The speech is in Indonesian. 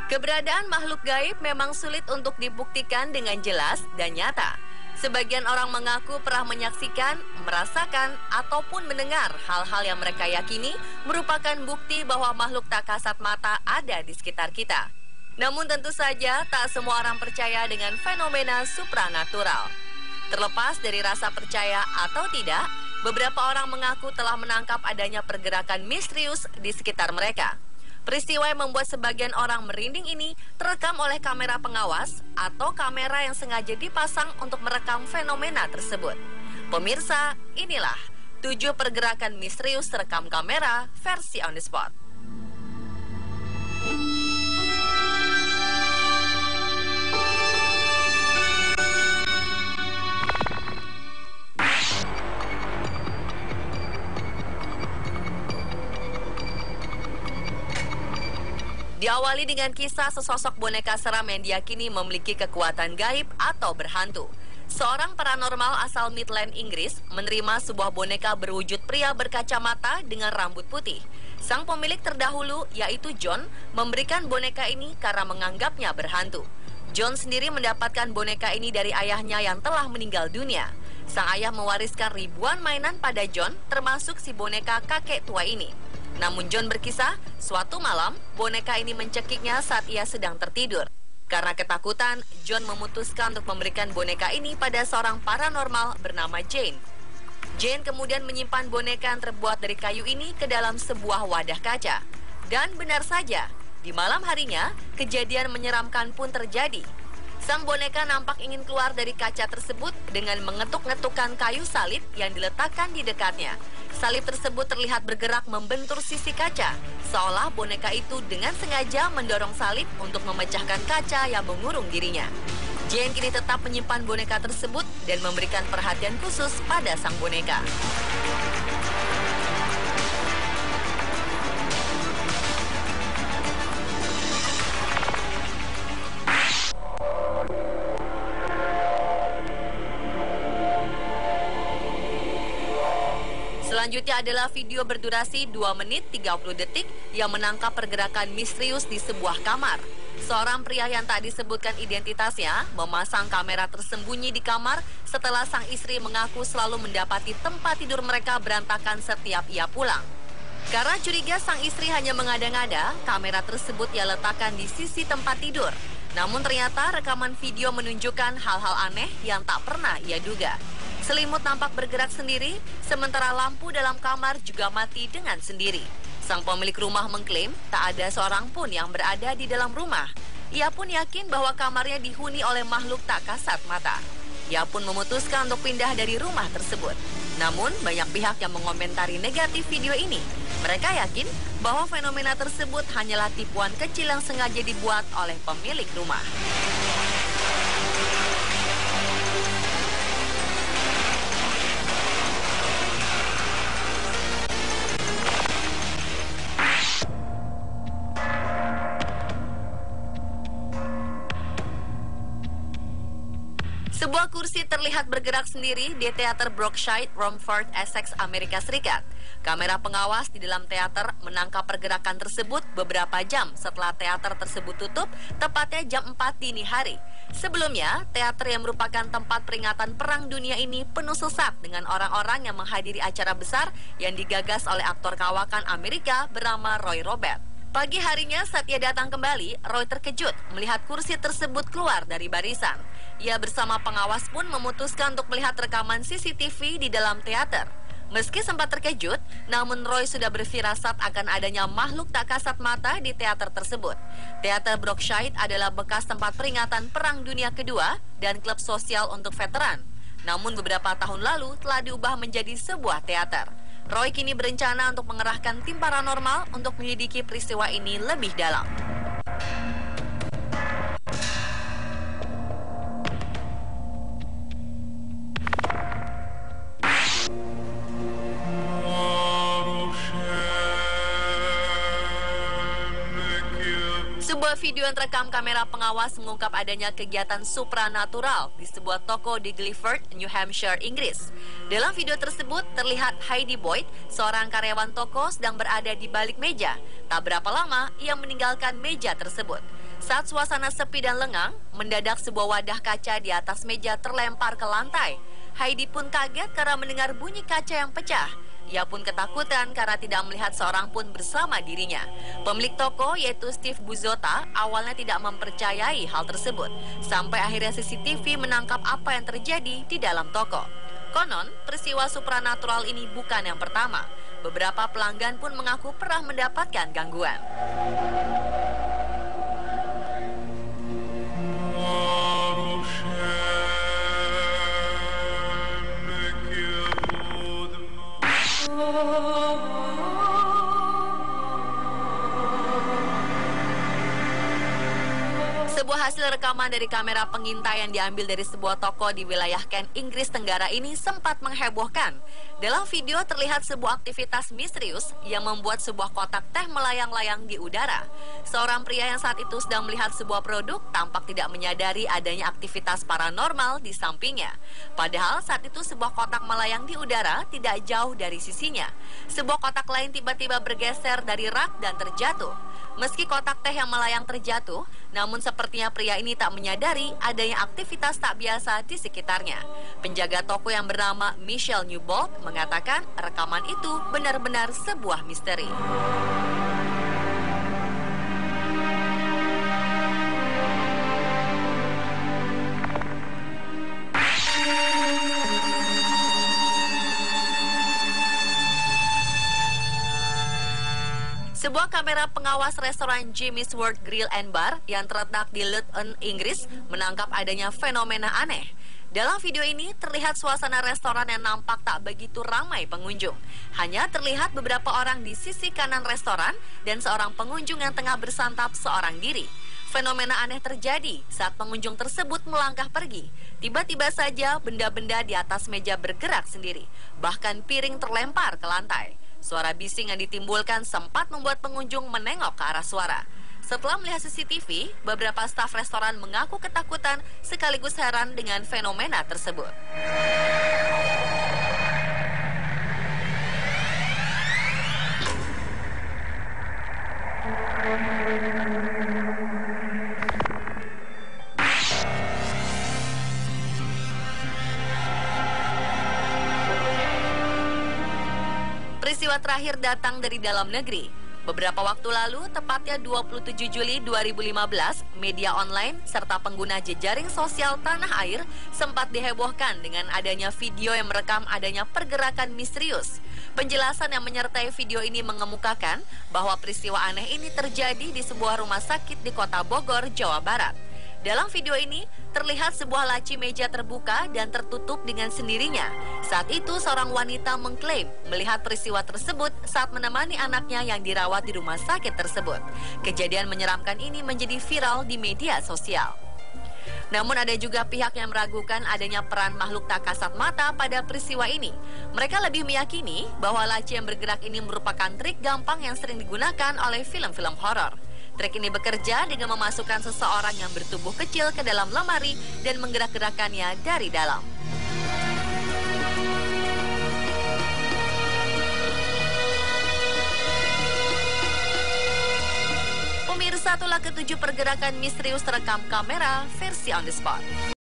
Keberadaan makhluk gaib memang sulit untuk dibuktikan dengan jelas dan nyata. Sebagian orang mengaku pernah menyaksikan, merasakan, ataupun mendengar hal-hal yang mereka yakini merupakan bukti bahwa makhluk tak kasat mata ada di sekitar kita. Namun tentu saja tak semua orang percaya dengan fenomena supranatural. Terlepas dari rasa percaya atau tidak, beberapa orang mengaku telah menangkap adanya pergerakan misterius di sekitar mereka. Peristiwa yang membuat sebagian orang merinding ini terekam oleh kamera pengawas atau kamera yang sengaja dipasang untuk merekam fenomena tersebut. Pemirsa, inilah 7 pergerakan misterius terekam kamera versi on the spot. Diawali dengan kisah sesosok boneka seram yang diyakini memiliki kekuatan gaib atau berhantu. Seorang paranormal asal Midland, Inggris, menerima sebuah boneka berwujud pria berkacamata dengan rambut putih. Sang pemilik terdahulu, yaitu John, memberikan boneka ini karena menganggapnya berhantu. John sendiri mendapatkan boneka ini dari ayahnya yang telah meninggal dunia. Sang ayah mewariskan ribuan mainan pada John, termasuk si boneka kakek tua ini. Namun John berkisah, suatu malam boneka ini mencekiknya saat ia sedang tertidur. Karena ketakutan, John memutuskan untuk memberikan boneka ini pada seorang paranormal bernama Jane. Jane kemudian menyimpan boneka yang terbuat dari kayu ini ke dalam sebuah wadah kaca. Dan benar saja, di malam harinya, kejadian menyeramkan pun terjadi. Sang boneka nampak ingin keluar dari kaca tersebut dengan mengetuk-ngetukkan kayu salib yang diletakkan di dekatnya. Salib tersebut terlihat bergerak membentur sisi kaca, seolah boneka itu dengan sengaja mendorong salib untuk memecahkan kaca yang mengurung dirinya. Jane kini tetap menyimpan boneka tersebut dan memberikan perhatian khusus pada sang boneka. Selanjutnya adalah video berdurasi 2 menit 30 detik yang menangkap pergerakan misterius di sebuah kamar. Seorang pria yang tak disebutkan identitasnya memasang kamera tersembunyi di kamar setelah sang istri mengaku selalu mendapati tempat tidur mereka berantakan setiap ia pulang. Karena curiga sang istri hanya mengada-ngada, kamera tersebut ia letakkan di sisi tempat tidur. Namun ternyata rekaman video menunjukkan hal-hal aneh yang tak pernah ia duga. Selimut nampak bergerak sendiri, sementara lampu dalam kamar juga mati dengan sendiri. Sang pemilik rumah mengklaim tak ada seorang pun yang berada di dalam rumah. Ia pun yakin bahwa kamarnya dihuni oleh makhluk tak kasat mata. Ia pun memutuskan untuk pindah dari rumah tersebut. Namun, banyak pihak yang mengomentari negatif video ini. Mereka yakin bahwa fenomena tersebut hanyalah tipuan kecil yang sengaja dibuat oleh pemilik rumah. Sebuah kursi terlihat bergerak sendiri di teater Brookshire, Romford, Essex, Amerika Serikat. Kamera pengawas di dalam teater menangkap pergerakan tersebut beberapa jam setelah teater tersebut tutup, tepatnya jam 4 dini hari. Sebelumnya, teater yang merupakan tempat peringatan Perang Dunia ini penuh sesak dengan orang-orang yang menghadiri acara besar yang digagas oleh aktor kawakan Amerika bernama Roy Robert. Pagi harinya saat ia datang kembali, Roy terkejut melihat kursi tersebut keluar dari barisan. Ia bersama pengawas pun memutuskan untuk melihat rekaman CCTV di dalam teater. Meski sempat terkejut, namun Roy sudah berfirasat akan adanya makhluk tak kasat mata di teater tersebut. Teater Brookshire adalah bekas tempat peringatan Perang Dunia Kedua dan klub sosial untuk veteran. Namun beberapa tahun lalu telah diubah menjadi sebuah teater. Roy kini berencana untuk mengerahkan tim paranormal untuk menyelidiki peristiwa ini lebih dalam. Sebuah video yang terekam kamera pengawas mengungkap adanya kegiatan supranatural di sebuah toko di Guildford, New Hampshire, Inggris. Dalam video tersebut terlihat Heidi Boyd, seorang karyawan toko sedang berada di balik meja. Tak berapa lama ia meninggalkan meja tersebut. Saat suasana sepi dan lengang, mendadak sebuah wadah kaca di atas meja terlempar ke lantai. Heidi pun kaget karena mendengar bunyi kaca yang pecah. Ia pun ketakutan karena tidak melihat seorang pun bersama dirinya. Pemilik toko yaitu Steve Buzota awalnya tidak mempercayai hal tersebut. Sampai akhirnya CCTV menangkap apa yang terjadi di dalam toko. Konon, peristiwa supranatural ini bukan yang pertama. Beberapa pelanggan pun mengaku pernah mendapatkan gangguan. Sebuah hasil rekaman dari kamera pengintai yang diambil dari sebuah toko di wilayah Kent, Inggris Tenggara ini sempat menghebohkan. Dalam video terlihat sebuah aktivitas misterius yang membuat sebuah kotak teh melayang-layang di udara. Seorang pria yang saat itu sedang melihat sebuah produk tampak tidak menyadari adanya aktivitas paranormal di sampingnya. Padahal saat itu sebuah kotak melayang di udara tidak jauh dari sisinya. Sebuah kotak lain tiba-tiba bergeser dari rak dan terjatuh. Meski kotak teh yang melayang terjatuh, namun sepertinya pria ini tak menyadari adanya aktivitas tak biasa di sekitarnya. Penjaga toko yang bernama Michelle Newbold mengatakan rekaman itu benar-benar sebuah misteri. Sebuah kamera pengawas restoran Jimmy's World Grill and Bar yang terletak di Luton, Inggris menangkap adanya fenomena aneh. Dalam video ini terlihat suasana restoran yang nampak tak begitu ramai pengunjung. Hanya terlihat beberapa orang di sisi kanan restoran dan seorang pengunjung yang tengah bersantap seorang diri. Fenomena aneh terjadi saat pengunjung tersebut melangkah pergi. Tiba-tiba saja benda-benda di atas meja bergerak sendiri. Bahkan piring terlempar ke lantai. Suara bising yang ditimbulkan sempat membuat pengunjung menengok ke arah suara. Setelah melihat CCTV, beberapa staf restoran mengaku ketakutan sekaligus heran dengan fenomena tersebut. Peristiwa terakhir datang dari dalam negeri. Beberapa waktu lalu, tepatnya 27 Juli 2015, media online serta pengguna jejaring sosial tanah air sempat dihebohkan dengan adanya video yang merekam adanya pergerakan misterius. Penjelasan yang menyertai video ini mengemukakan bahwa peristiwa aneh ini terjadi di sebuah rumah sakit di Kota Bogor, Jawa Barat. Dalam video ini, terlihat sebuah laci meja terbuka dan tertutup dengan sendirinya. Saat itu, seorang wanita mengklaim melihat peristiwa tersebut saat menemani anaknya yang dirawat di rumah sakit tersebut. Kejadian menyeramkan ini menjadi viral di media sosial. Namun ada juga pihak yang meragukan adanya peran makhluk tak kasat mata pada peristiwa ini. Mereka lebih meyakini bahwa laci yang bergerak ini merupakan trik gampang yang sering digunakan oleh film-film horor. Trik ini bekerja dengan memasukkan seseorang yang bertubuh kecil ke dalam lemari dan menggerak-gerakannya dari dalam. Pemirsa, itulah ketujuh pergerakan misterius terekam kamera versi on the spot.